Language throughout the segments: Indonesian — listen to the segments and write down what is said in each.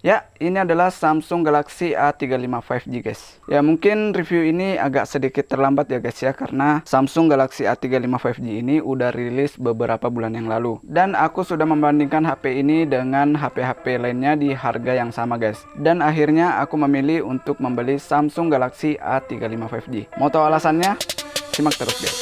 Ya, ini adalah Samsung Galaxy A35 5G guys. Ya, mungkin review ini agak sedikit terlambat ya guys ya, karena Samsung Galaxy A35 5G ini udah rilis beberapa bulan yang lalu. Dan aku sudah membandingkan HP ini dengan HP-HP lainnya di harga yang sama guys. Dan akhirnya aku memilih untuk membeli Samsung Galaxy A35 5G. Mau tahu alasannya? Simak terus guys.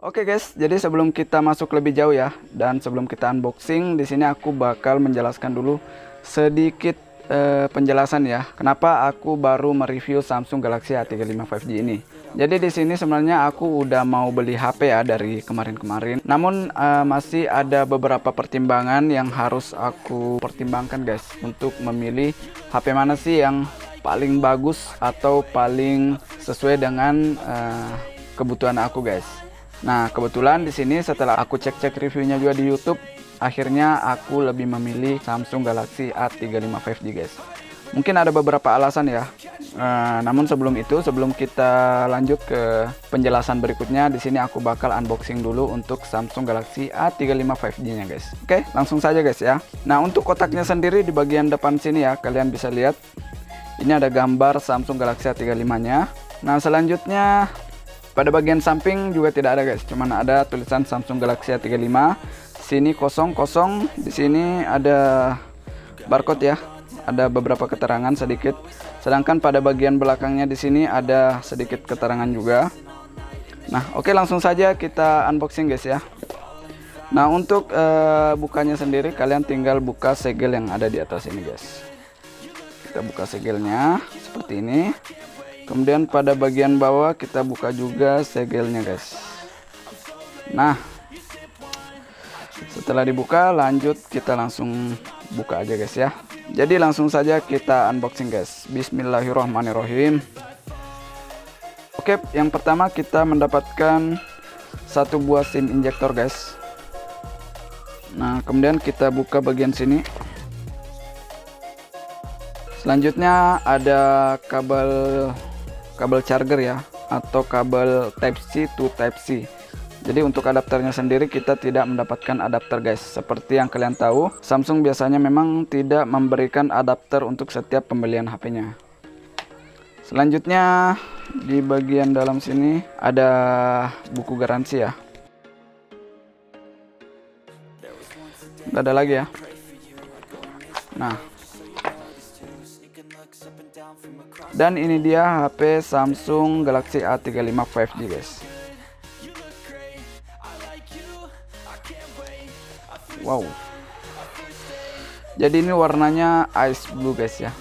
Oke guys, jadi sebelum kita masuk lebih jauh ya, dan sebelum kita unboxing, di sini aku bakal menjelaskan dulu sedikit penjelasan ya, kenapa aku baru mereview Samsung Galaxy A35 5G ini. Jadi di sini sebenarnya aku udah mau beli HP ya dari kemarin-kemarin, namun masih ada beberapa pertimbangan yang harus aku pertimbangkan guys, untuk memilih HP mana sih yang paling bagus atau paling sesuai dengan kebutuhan aku guys. Nah, kebetulan di sini setelah aku cek-cek reviewnya juga di YouTube, akhirnya aku lebih memilih Samsung Galaxy A35 5G guys. Mungkin ada beberapa alasan ya. Namun sebelum itu, sebelum kita lanjut ke penjelasan berikutnya, di sini aku bakal unboxing dulu untuk Samsung Galaxy A35 5G-nya guys. Oke, langsung saja guys ya. Nah, untuk kotaknya sendiri di bagian depan sini ya, kalian bisa lihat ini ada gambar Samsung Galaxy A35-nya. Nah, selanjutnya pada bagian samping juga tidak ada guys, cuman ada tulisan Samsung Galaxy A35. Sini kosong, di sini ada barcode ya, ada beberapa keterangan sedikit. Sedangkan pada bagian belakangnya di sini ada sedikit keterangan juga. Nah, oke, langsung saja kita unboxing guys ya. Nah, untuk bukanya sendiri kalian tinggal buka segel yang ada di atas ini guys. Kita buka segelnya seperti ini. Kemudian pada bagian bawah kita buka juga segelnya guys. Nah, setelah dibuka lanjut kita langsung buka aja guys ya. Jadi langsung saja kita unboxing guys. Bismillahirrahmanirrahim. Oke, yang pertama kita mendapatkan satu buah SIM injektor guys. Nah, kemudian kita buka bagian sini. Selanjutnya ada kabel charger ya, atau kabel Type C to Type C. Jadi untuk adapternya sendiri kita tidak mendapatkan adapter guys. Seperti yang kalian tahu, Samsung biasanya memang tidak memberikan adapter untuk setiap pembelian HP-nya. Selanjutnya di bagian dalam sini ada buku garansi ya. Nggak ada lagi ya. Nah, dan ini dia HP Samsung Galaxy A35 5G guys. Wow. Jadi ini warnanya ice blue guys ya.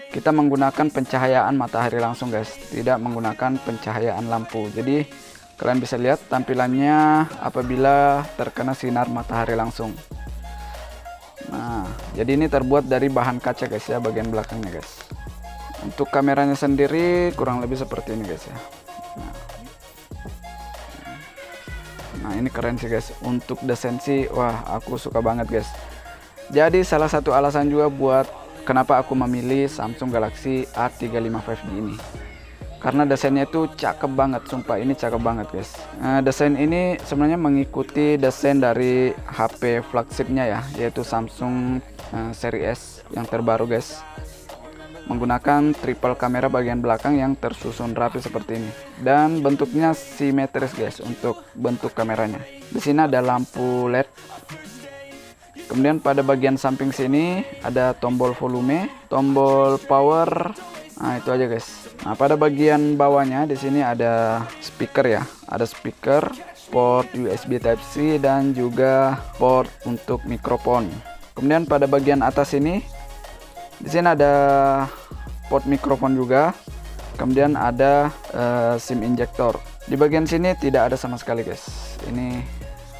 Kita menggunakan pencahayaan matahari langsung guys, tidak menggunakan pencahayaan lampu. Jadi kalian bisa lihat tampilannya apabila terkena sinar matahari langsung. Nah, jadi ini terbuat dari bahan kaca guys ya, bagian belakangnya guys. Untuk kameranya sendiri kurang lebih seperti ini guys ya. Nah, ini keren sih guys. Untuk desain sih, wah aku suka banget guys. Jadi salah satu alasan juga buat kenapa aku memilih Samsung Galaxy A35 5G ini. Karena desainnya itu cakep banget, sumpah ini cakep banget guys. Desain ini sebenarnya mengikuti desain dari HP flagshipnya ya, yaitu Samsung seri S yang terbaru guys. Menggunakan triple kamera bagian belakang yang tersusun rapi seperti ini. Dan bentuknya simetris guys untuk bentuk kameranya. Di sini ada lampu LED. Kemudian pada bagian samping sini ada tombol volume, tombol power. Nah, itu aja guys. Nah, pada bagian bawahnya di sini ada speaker ya. Ada speaker, port USB Type C dan juga port untuk mikrofon. Kemudian pada bagian atas ini di sini ada port mikrofon juga. Kemudian ada SIM injektor. Di bagian sini tidak ada sama sekali guys. Ini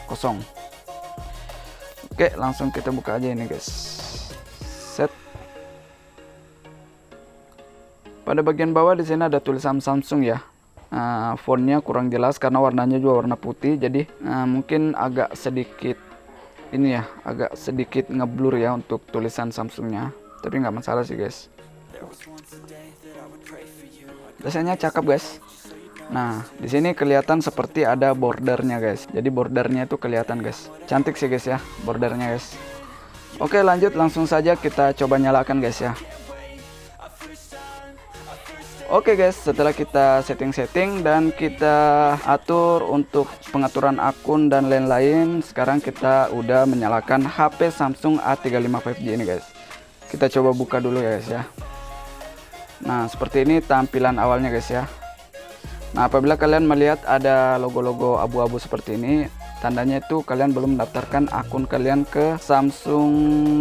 kosong. Oke, langsung kita buka aja ini guys. Set. Pada bagian bawah di sini ada tulisan Samsung ya. Fontnya kurang jelas karena warnanya juga warna putih, jadi mungkin agak sedikit ini ya, agak sedikit ngeblur ya untuk tulisan Samsungnya. Tapi nggak masalah sih guys. Desainnya cakep guys. Nah, di sini kelihatan seperti ada bordernya guys. Jadi bordernya itu kelihatan guys. Cantik sih guys ya bordernya guys. Oke, lanjut langsung saja kita coba nyalakan guys ya. Oke guys, setelah kita setting-setting dan kita atur untuk pengaturan akun dan lain-lain, sekarang kita udah menyalakan HP Samsung A35 5G ini guys. Kita coba buka dulu ya guys ya. Nah, seperti ini tampilan awalnya guys ya. Nah, apabila kalian melihat ada logo-logo abu-abu seperti ini, tandanya itu kalian belum mendaftarkan akun kalian ke Samsung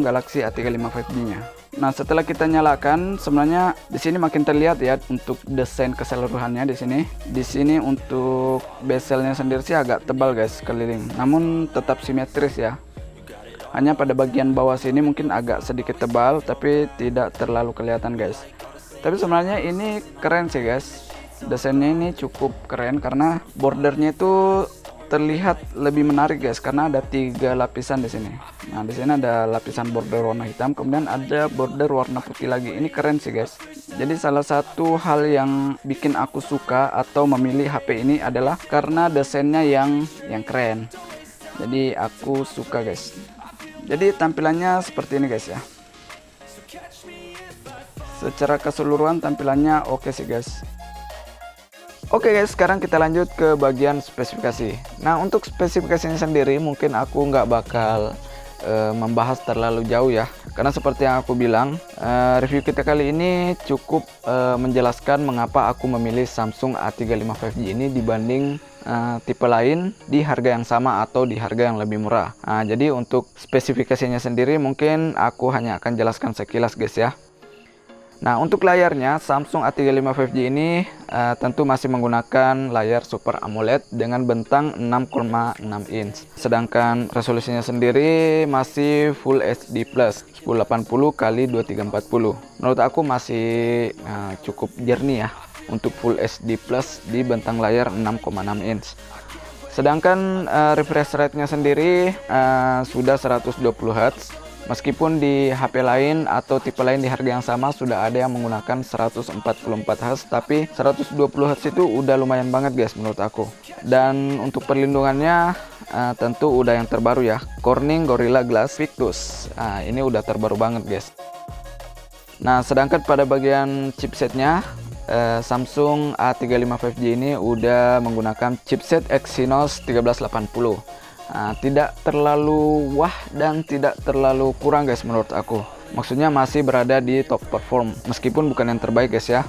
Galaxy A35 5G-nya. Nah, setelah kita nyalakan, sebenarnya di sini makin terlihat ya untuk desain keseluruhannya di sini. Di sini untuk bezelnya sendiri sih agak tebal guys keliling, namun tetap simetris ya. Hanya pada bagian bawah sini mungkin agak sedikit tebal, tapi tidak terlalu kelihatan guys. Tapi sebenarnya ini keren sih guys. Desainnya ini cukup keren karena bordernya itu terlihat lebih menarik guys, karena ada 3 lapisan di sini. Nah, di sini ada lapisan border warna hitam, kemudian ada border warna putih lagi. Ini keren sih guys. Jadi salah satu hal yang bikin aku suka atau memilih HP ini adalah karena desainnya yang keren. Jadi aku suka guys. Jadi tampilannya seperti ini guys ya. Secara keseluruhan tampilannya oke sih guys. Oke guys, sekarang kita lanjut ke bagian spesifikasi. Nah, untuk spesifikasinya sendiri mungkin aku nggak bakal membahas terlalu jauh ya, karena seperti yang aku bilang, review kita kali ini cukup menjelaskan mengapa aku memilih Samsung A35 5G ini dibanding tipe lain di harga yang sama atau di harga yang lebih murah. Nah, jadi untuk spesifikasinya sendiri mungkin aku hanya akan jelaskan sekilas guys ya. Nah, untuk layarnya Samsung A35 5G ini tentu masih menggunakan layar Super AMOLED dengan bentang 6,6 inch. Sedangkan resolusinya sendiri masih Full HD Plus 1080 x 2340. Menurut aku masih cukup jernih ya untuk Full HD Plus di bentang layar 6,6 inch. Sedangkan refresh rate-nya sendiri sudah 120 Hz. Meskipun di HP lain atau tipe lain di harga yang sama sudah ada yang menggunakan 144 Hz, tapi 120 Hz itu udah lumayan banget guys menurut aku. Dan untuk perlindungannya tentu udah yang terbaru ya, Corning Gorilla Glass Victus. Nah, ini udah terbaru banget guys. Nah, sedangkan pada bagian chipsetnya Samsung A35 5G ini udah menggunakan chipset Exynos 1380. Nah, tidak terlalu wah dan tidak terlalu kurang guys menurut aku. Maksudnya masih berada di top perform, meskipun bukan yang terbaik guys ya.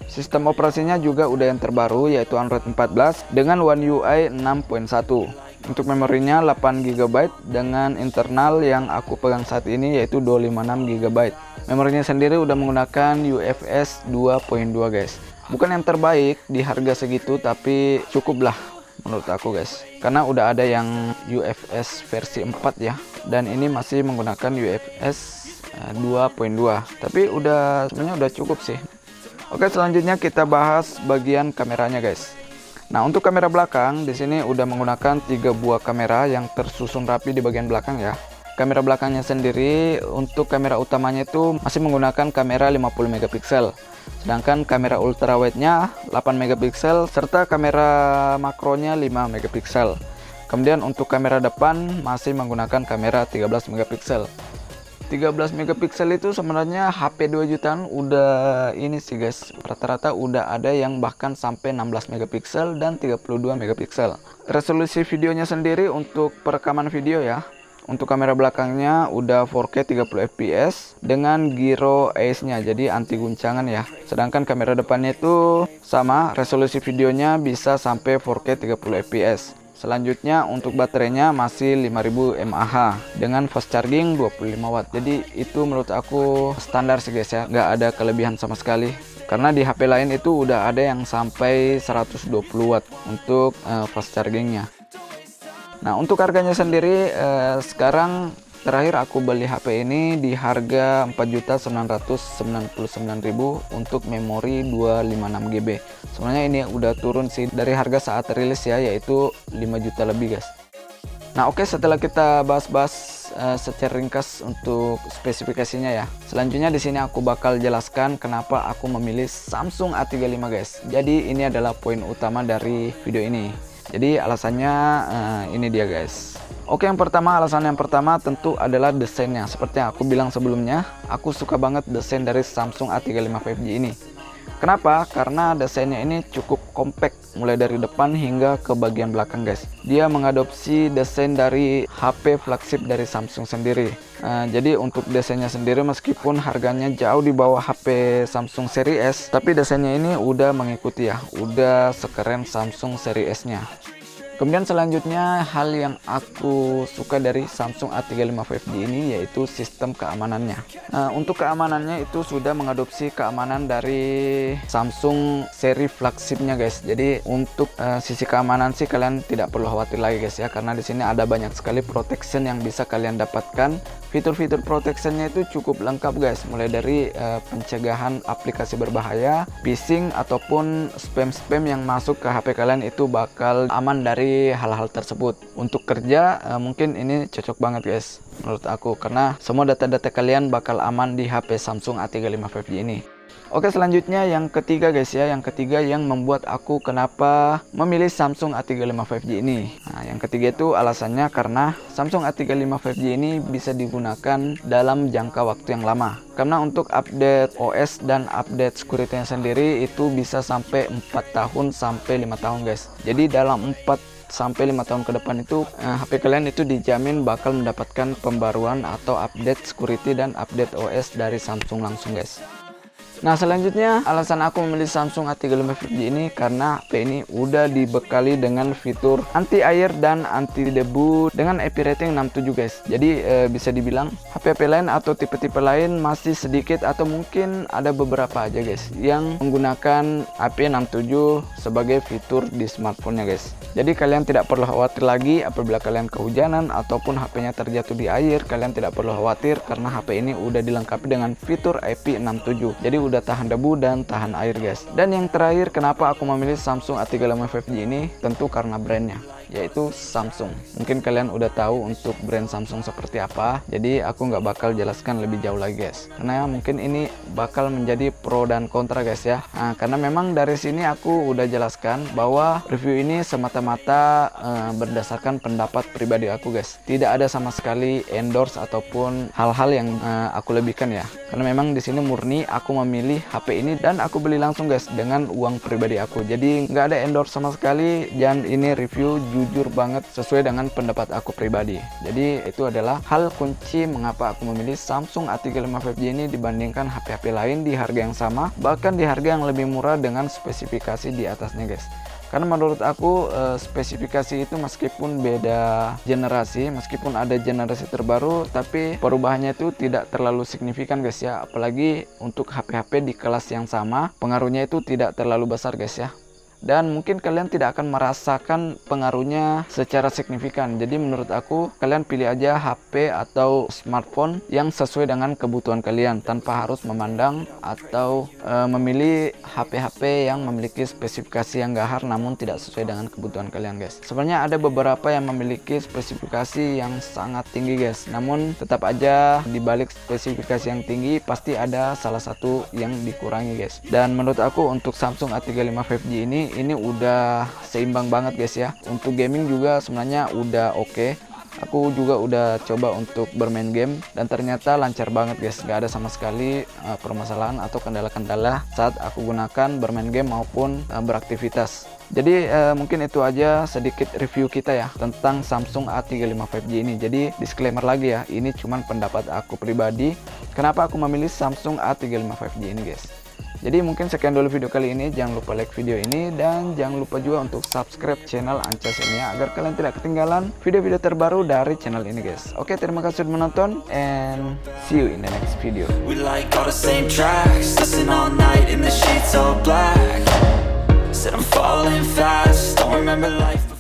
Sistem operasinya juga udah yang terbaru, yaitu Android 14 dengan One UI 6.1. Untuk memorinya 8 GB dengan internal yang aku pegang saat ini yaitu 256 GB. Memorinya sendiri udah menggunakan UFS 2.2 guys. Bukan yang terbaik di harga segitu, tapi cukup lah menurut aku guys, karena udah ada yang UFS versi 4 ya, dan ini masih menggunakan UFS 2.2, tapi sebenarnya udah cukup sih. Oke, selanjutnya kita bahas bagian kameranya guys. Nah, untuk kamera belakang di sini udah menggunakan 3 buah kamera yang tersusun rapi di bagian belakang ya. Kamera belakangnya sendiri untuk kamera utamanya itu masih menggunakan kamera 50 megapiksel. Sedangkan kamera ultrawide-nya 8 megapiksel serta kamera makronya 5 megapiksel. Kemudian untuk kamera depan masih menggunakan kamera 13 megapiksel. 13 megapiksel itu sebenarnya HP 2 jutaan udah ini sih guys. Rata-rata udah ada yang bahkan sampai 16 megapiksel dan 32 megapiksel. Resolusi videonya sendiri untuk perekaman video ya. Untuk kamera belakangnya udah 4K 30 fps dengan gyro ACE-nya, jadi anti guncangan ya. Sedangkan kamera depannya itu sama, resolusi videonya bisa sampai 4K 30 fps. Selanjutnya untuk baterainya masih 5000 mAh dengan fast charging 25 watt. Jadi itu menurut aku standar sih guys ya, nggak ada kelebihan sama sekali. Karena di HP lain itu udah ada yang sampai 120 watt untuk fast chargingnya. Nah, untuk harganya sendiri sekarang terakhir aku beli HP ini di harga 4.999.000 untuk memori 256 GB. Sebenarnya ini udah turun sih dari harga saat rilis ya, yaitu 5 juta lebih guys. Nah, oke, setelah kita bahas-bahas secara ringkas untuk spesifikasinya ya. Selanjutnya di sini aku bakal jelaskan kenapa aku memilih Samsung A35 guys. Jadi ini adalah poin utama dari video ini. Jadi alasannya ini dia guys. Oke, alasan yang pertama tentu adalah desainnya. Seperti yang aku bilang sebelumnya, aku suka banget desain dari Samsung A35 5G ini. Kenapa? Karena desainnya ini cukup compact mulai dari depan hingga ke bagian belakang guys. Dia mengadopsi desain dari HP flagship dari Samsung sendiri. Jadi untuk desainnya sendiri meskipun harganya jauh di bawah HP Samsung seri S, tapi desainnya ini udah mengikuti ya, udah sekeren Samsung seri S-nya. Kemudian selanjutnya hal yang aku suka dari Samsung A35 5G ini yaitu sistem keamanannya. Untuk keamanannya itu sudah mengadopsi keamanan dari Samsung seri flagshipnya guys. Jadi untuk sisi keamanan sih kalian tidak perlu khawatir lagi guys ya, karena di sini ada banyak sekali protection yang bisa kalian dapatkan. Fitur-fitur protectionnya itu cukup lengkap guys, mulai dari pencegahan aplikasi berbahaya, phishing ataupun spam-spam yang masuk ke HP kalian itu bakal aman dari hal-hal tersebut. Untuk kerja mungkin ini cocok banget guys menurut aku, karena semua data-data kalian bakal aman di HP Samsung A35 5G ini. Oke, selanjutnya yang ketiga guys ya, yang ketiga yang membuat aku kenapa memilih Samsung A35 5G ini. Nah, yang ketiga itu alasannya karena Samsung A35 5G ini bisa digunakan dalam jangka waktu yang lama. Karena untuk update OS dan update security-nya sendiri itu bisa sampai 4 tahun sampai 5 tahun guys. Jadi dalam 4 sampai 5 tahun ke depan itu HP kalian itu dijamin bakal mendapatkan pembaruan atau update security dan update OS dari Samsung langsung guys. Nah, selanjutnya alasan aku memilih Samsung A35 5G ini karena HP ini udah dibekali dengan fitur anti air dan anti debu dengan IP rating 67 guys. Jadi bisa dibilang HP lain atau tipe-tipe lain masih sedikit atau mungkin ada beberapa aja guys yang menggunakan IP67 sebagai fitur di smartphone-nya guys. Jadi kalian tidak perlu khawatir lagi apabila kalian kehujanan ataupun HP-nya terjatuh di air, kalian tidak perlu khawatir karena HP ini udah dilengkapi dengan fitur IP67. Jadi udah tahan debu dan tahan air guys. Dan yang terakhir kenapa aku memilih Samsung A35 5G ini tentu karena brandnya, yaitu Samsung. Mungkin kalian udah tahu untuk brand Samsung seperti apa, jadi aku nggak bakal jelaskan lebih jauh lagi guys, karena mungkin ini bakal menjadi pro dan kontra guys ya. Nah, karena memang dari sini aku udah jelaskan bahwa review ini semata-mata berdasarkan pendapat pribadi aku guys, tidak ada sama sekali endorse ataupun hal-hal yang aku lebihkan ya, karena memang di sini murni aku memilih HP ini dan aku beli langsung guys dengan uang pribadi aku, jadi nggak ada endorse sama sekali, dan ini review jujur banget sesuai dengan pendapat aku pribadi. Jadi itu adalah hal kunci mengapa aku memilih Samsung A35 5G ini dibandingkan HP-HP lain di harga yang sama, bahkan di harga yang lebih murah dengan spesifikasi di atasnya guys. Karena menurut aku spesifikasi itu meskipun beda generasi, meskipun ada generasi terbaru, tapi perubahannya itu tidak terlalu signifikan guys ya. Apalagi untuk HP-HP di kelas yang sama, pengaruhnya itu tidak terlalu besar guys ya. Dan mungkin kalian tidak akan merasakan pengaruhnya secara signifikan. Jadi menurut aku kalian pilih aja HP atau smartphone yang sesuai dengan kebutuhan kalian, tanpa harus memandang atau memilih HP-HP yang memiliki spesifikasi yang gahar namun tidak sesuai dengan kebutuhan kalian guys. Sebenarnya ada beberapa yang memiliki spesifikasi yang sangat tinggi guys, namun tetap aja di balik spesifikasi yang tinggi pasti ada salah satu yang dikurangi guys. Dan menurut aku untuk Samsung A35 5G ini udah seimbang banget guys ya. Untuk gaming juga sebenarnya udah oke. Aku juga udah coba untuk bermain game dan ternyata lancar banget guys, gak ada sama sekali permasalahan atau kendala-kendala saat aku gunakan bermain game maupun beraktivitas. Jadi mungkin itu aja sedikit review kita ya tentang Samsung A35 5G ini. Jadi disclaimer lagi ya, ini cuman pendapat aku pribadi kenapa aku memilih Samsung A35 5G ini guys. Jadi mungkin sekian dulu video kali ini, jangan lupa like video ini dan jangan lupa juga untuk subscribe channel Ancas ini ya, agar kalian tidak ketinggalan video-video terbaru dari channel ini guys. Oke, terima kasih sudah menonton and see you in the next video. We like all the same tracks, listen all night in the sheets all black. Said I'm falling fast, don't remember life.